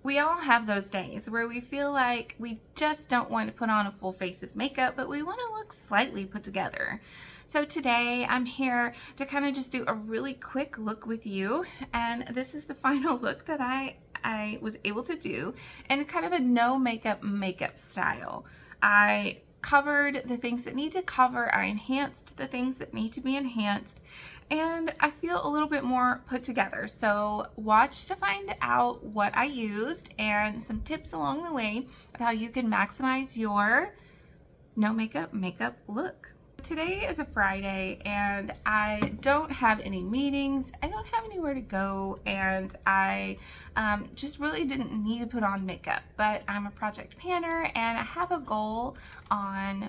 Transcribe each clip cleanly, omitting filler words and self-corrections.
We all have those days where we feel like we just don't want to put on a full face of makeup, but we want to look slightly put together. So today I'm here to kind of just do a really quick look with you, and this is the final look that I was able to do in kind of a no makeup style. I covered the things that need to cover, I enhanced the things that need to be enhanced, and I feel a little bit more put together. So watch to find out what I used and some tips along the way of how you can maximize your no makeup look. Today is a Friday and I don't have any meetings, I don't have anywhere to go, and I just really didn't need to put on makeup, but I'm a project planner and I have a goal on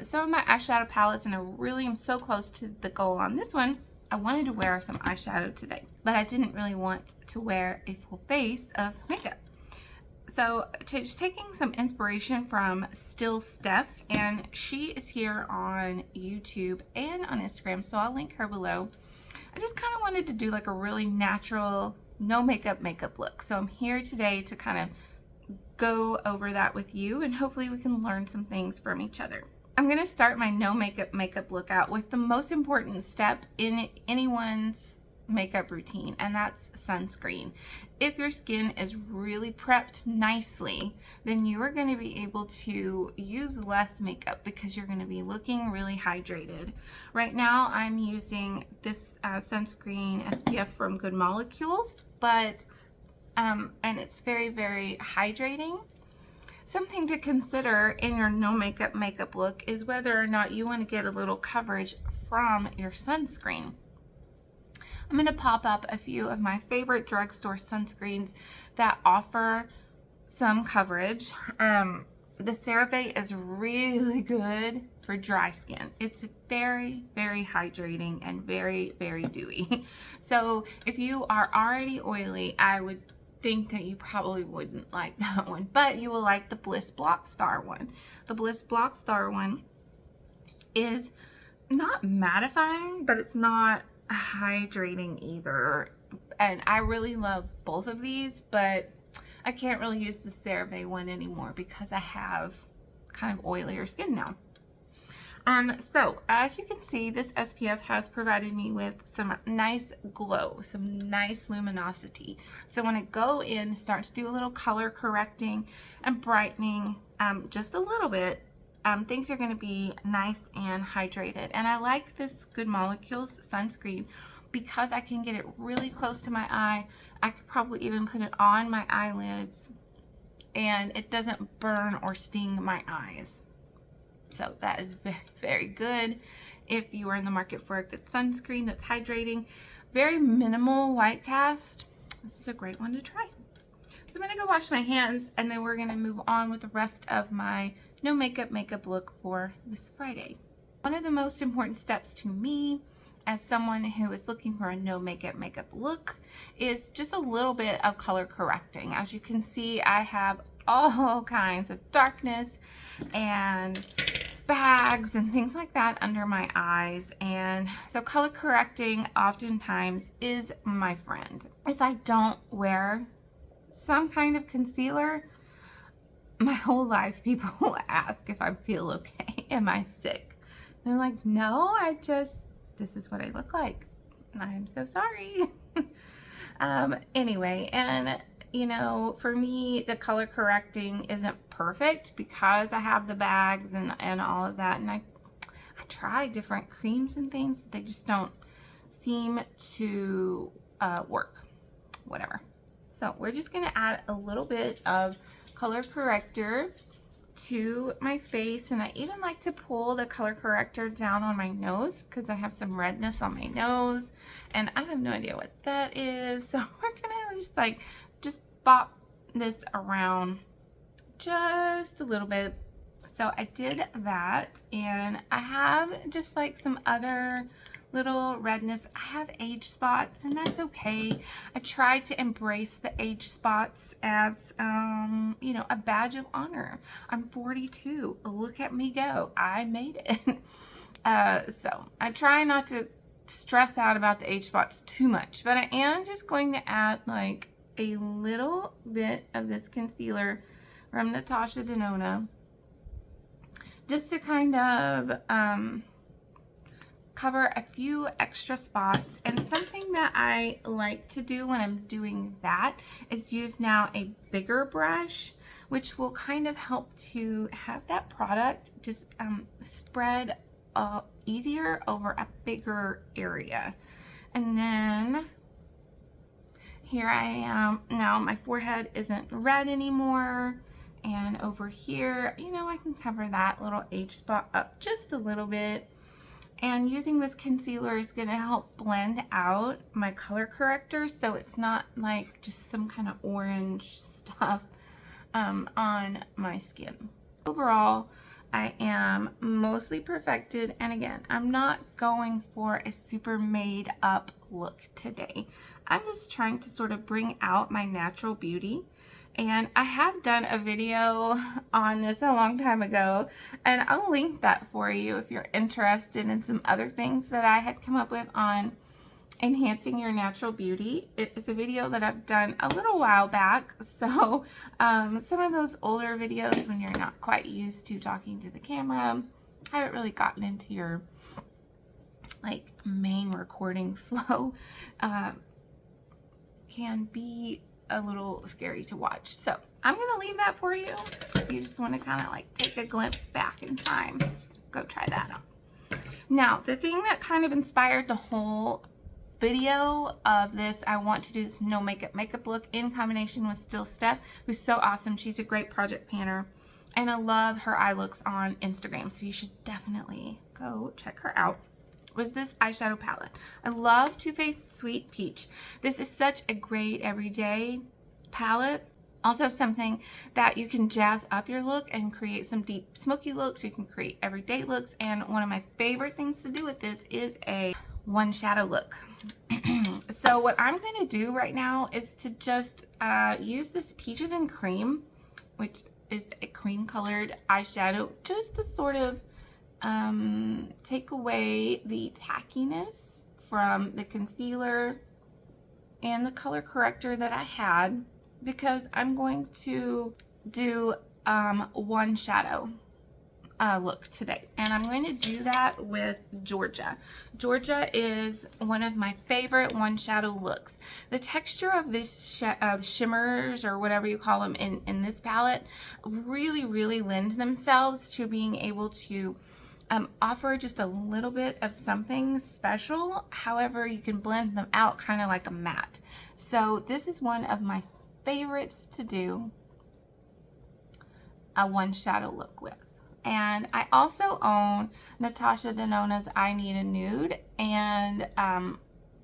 some of my eyeshadow palettes, and I really am so close to the goal on this one. I wanted to wear some eyeshadow today, but I didn't really want to wear a full face of makeup. So just taking some inspiration from Steph, and she is here on YouTube and on Instagram, so I'll link her below. I just kind of wanted to do like a really natural, no makeup look. So I'm here today to kind of go over that with you, and hopefully we can learn some things from each other. I'm going to start my no makeup look out with the most important step in anyone's makeup routine, and that's sunscreen. If your skin is really prepped nicely, then you are going to be able to use less makeup because you're going to be looking really hydrated. Right now I'm using this sunscreen SPF from Good Molecules, but and it's very, very hydrating. Something to consider in your no makeup look is whether or not you want to get a little coverage from your sunscreen. I'm going to pop up a few of my favorite drugstore sunscreens that offer some coverage. The CeraVe is really good for dry skin. It's very, very hydrating and very, very dewy. So if you are already oily, I would think that you probably wouldn't like that one, but you will like the Bliss Block Star one. The Bliss Block Star one is not mattifying, but it's not hydrating either, and I really love both of these, but I can't really use the CeraVe one anymore because I have kind of oilier skin now. So as you can see, this SPF has provided me with some nice glow, some nice luminosity. So when I go in, start to do a little color correcting and brightening, just a little bit, things are going to be nice and hydrated. And I like this Good Molecules sunscreen because I can get it really close to my eye. I could probably even put it on my eyelids and it doesn't burn or sting my eyes. So that is very, very good if you are in the market for a good sunscreen that's hydrating. Very minimal white cast. This is a great one to try. So I'm going to go wash my hands, and then we're going to move on with the rest of my no makeup look for this Friday. One of the most important steps to me as someone who is looking for a no makeup look is just a little bit of color correcting. As you can see, I have all kinds of darkness and bags and things like that under my eyes, and so color correcting oftentimes is my friend. If I don't wear some kind of concealer, my whole life people will ask if I feel okay. Am I sick? And I'm like, no, this is what I look like. I'm so sorry. Anyway, and you know, for me, the color correcting isn't perfect because I have the bags and all of that, and I try different creams and things, but they just don't seem to work. Whatever. So we're just going to add a little bit of color corrector to my face, and I even like to pull the color corrector down on my nose because I have some redness on my nose and I have no idea what that is. So we're gonna just bop this around just a little bit. So I did that, and I have just like some other little redness. I have age spots, and that's okay. I try to embrace the age spots as you know, a badge of honor. I'm 42. Look at me go. I made it. So I try not to stress out about the age spots too much, but I am just going to add like a little bit of this concealer from Natasha Denona just to kind of cover a few extra spots. And something that I like to do when I'm doing that is use now a bigger brush, which will kind of help to have that product just spread easier over a bigger area. And then here I am now, my forehead isn't red anymore, and over here, you know, I can cover that little age spot up just a little bit. And using this concealer is going to help blend out my color corrector so it's not like just some kind of orange stuff on my skin. Overall, I am mostly perfected, and again, I'm not going for a super made up look today. I'm just trying to sort of bring out my natural beauty. And I have done a video on this a long time ago, and I'll link that for you if you're interested in some other things that I had come up with on enhancing your natural beauty. It is a video that I've done a little while back, so some of those older videos when you're not quite used to talking to the camera, haven't really gotten into your like main recording flow, can be a little scary to watch. So I'm gonna leave that for you. If you just want to kind of like take a glimpse back in time, go try that out. Now, the thing that kind of inspired the whole video of this, I want to do this no makeup look in combination with Steph, who's so awesome. She's a great project planner, and I love her eye looks on Instagram, so you should definitely go check her out. Was this eyeshadow palette. I love Too Faced Sweet Peach. This is such a great everyday palette. Also something that you can jazz up your look and create some deep smoky looks. You can create everyday looks, and one of my favorite things to do with this is a one shadow look. So what I'm going to do right now is to just use this Peaches and Cream, which is a cream colored eyeshadow, just to sort of take away the tackiness from the concealer and the color corrector that I had, because I'm going to do one shadow look today, and I'm going to do that with Georgia. Georgia is one of my favorite one shadow looks. The texture of this shimmers, or whatever you call them, in this palette really lend themselves to being able to offer just a little bit of something special. However, you can blend them out kind of like a matte. So this is one of my favorites to do a one shadow look with. And I also own Natasha Denona's I Need a Nude, and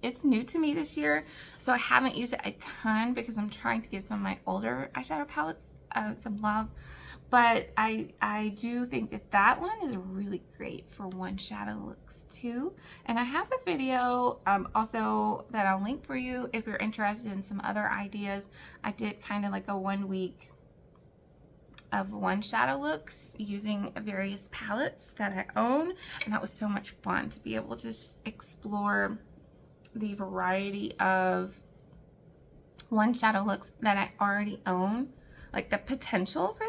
it's new to me this year, so I haven't used it a ton because I'm trying to give some of my older eyeshadow palettes some love. But I do think that that one is really great for one shadow looks too. And I have a video also that I'll link for you if you're interested in some other ideas. I did kind of like a 1 week of one shadow looks using various palettes that I own, and that was so much fun to be able to explore the variety of one shadow looks that I already own, like the potential for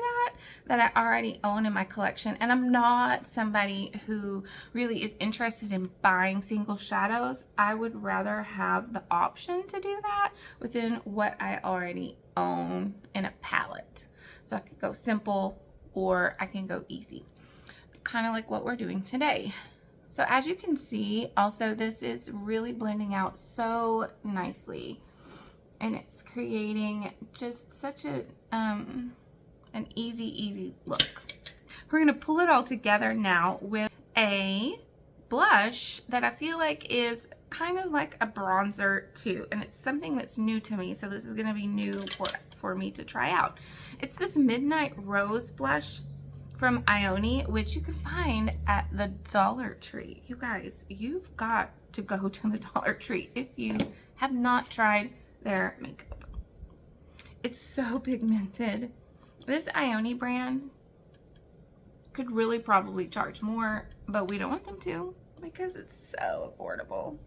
that I already own in my collection. And I'm not somebody who really is interested in buying single shadows. I would rather have the option to do that within what I already own in a palette. So I could go simple or I can go easy, kind of like what we're doing today. So as you can see, also this is really blending out so nicely, and it's creating just such a an easy look. We're gonna pull it all together now with a blush that I feel like is kind of like a bronzer too, and it's something that's new to me, so this is gonna be new for me to try out. It's this Midnight Rose blush from Ione, which you can find at the Dollar Tree. You guys, you've got to go to the Dollar Tree if you have not tried their makeup. It's so pigmented. This Ione brand could really probably charge more, but we don't want them to because it's so affordable.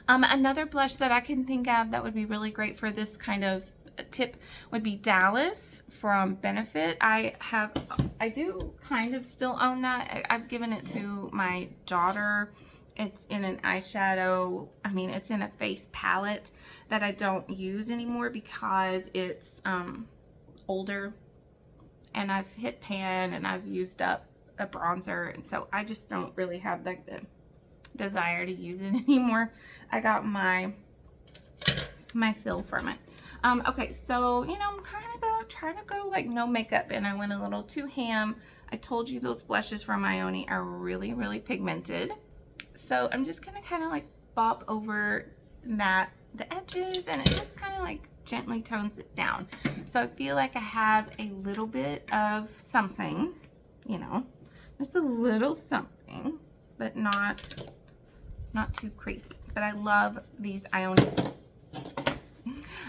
Another blush that I can think of that would be really great for this kind of tip would be Dallas from Benefit. I do kind of still own that. I've given it to my daughter. It's in an eyeshadow, it's in a face palette that I don't use anymore because it's older, and I've hit pan and I've used up a bronzer, and so I just don't really have like the desire to use it anymore. I got my fill from it. Okay, so I'm kind of trying to go like no makeup, and I went a little too ham. I told you those blushes from Ioni are really, really pigmented. So I'm just gonna kind of like bop over the edges, and it just kind of like gently tones it down. So I feel like I have a little bit of something, just a little something, but not too crazy. But I love these Ioni.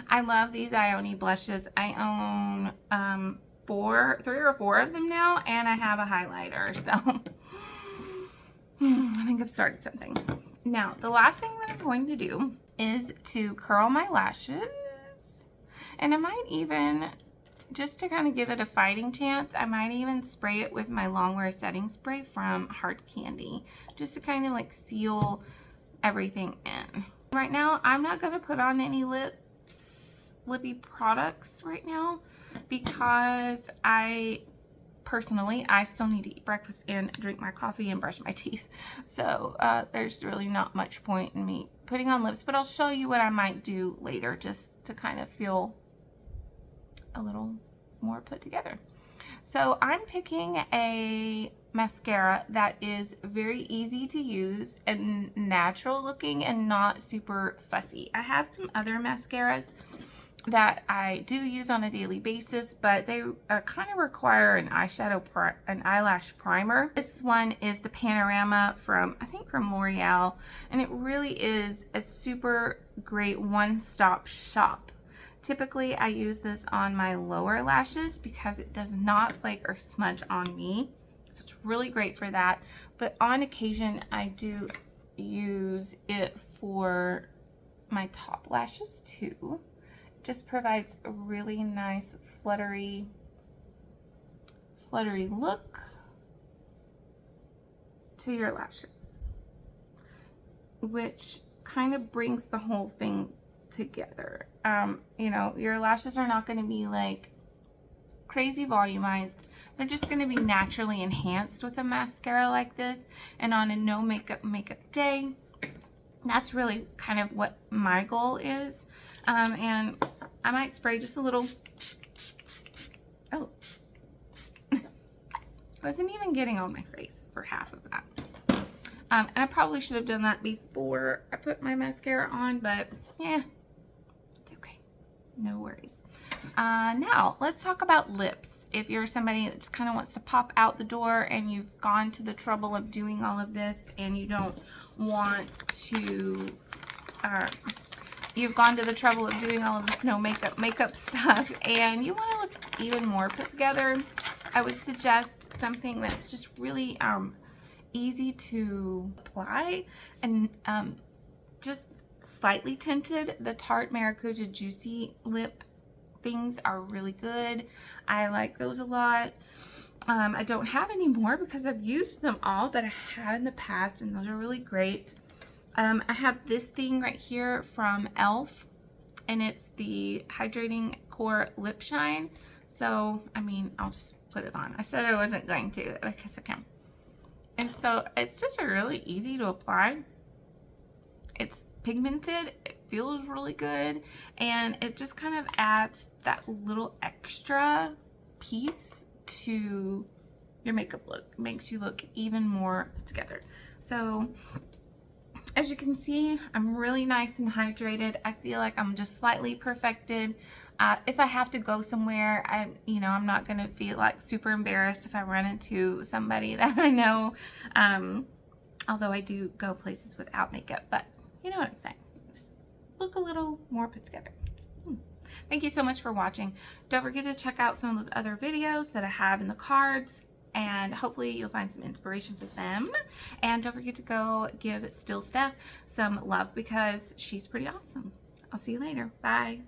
I love these Ioni blushes. I own 3 or 4 of them now, and I have a highlighter. So I think I've started something. Now, the last thing that I'm going to do is to curl my lashes. And I might even, just to kind of give it a fighting chance, I might even spray it with my Longwear setting spray from Hard Candy, just to kind of like seal everything in. Right now, I'm not going to put on any lippy products right now because I still need to eat breakfast and drink my coffee and brush my teeth. So there's really not much point in me putting on lips, but I'll show you what I might do later just to kind of feel a little more put together. So I'm picking a mascara that is very easy to use and natural looking and not super fussy. I have some other mascaras that I do use on a daily basis, but they kind of require an eyelash primer. This one is the Panorama from, I think from L'Oreal, and it really is a super great one-stop shop. Typically, I use this on my lower lashes because it does not flake or smudge on me. So it's really great for that. But on occasion, I do use it for my top lashes too. It just provides a really nice fluttery look to your lashes, which kind of brings the whole thing together. Your lashes are not going to be like crazy volumized. They're just going to be naturally enhanced with a mascara like this. And on a no makeup day, that's really kind of what my goal is. And I might spray just a little. Oh, wasn't even getting on my face for half of that. And I probably should have done that before I put my mascara on, but yeah, it's okay. No worries. Now, let's talk about lips. If you're somebody that just kind of wants to pop out the door and you've gone to the trouble of doing all of this and you don't want to, you've gone to the trouble of doing all of this no makeup stuff and you want to look even more put together, I would suggest something that's just really easy to apply and just slightly tinted. The Tarte Maracuja Juicy Lip things are really good. I like those a lot. I don't have any more because I've used them all, but I have in the past, and those are really great. I have this thing right here from e.l.f. and it's the Hydrating Core Lip Shine. So, I'll just put it on. I said I wasn't going to. I guess I can. And so it's just really easy to apply. It's pigmented, it feels really good, and it just kind of adds that little extra piece to your makeup look. Makes you look even more put together. So as you can see, I'm really nice and hydrated. I feel like I'm just slightly perfected. If I have to go somewhere, I'm not going to feel like super embarrassed if I run into somebody that I know. Although I do go places without makeup, but you know what I'm saying. Just look a little more put together. Thank you so much for watching. Don't forget to check out some of those other videos that I have in the cards. and hopefully you'll find some inspiration for them. And don't forget to go give Steph some love because she's pretty awesome. I'll see you later. Bye.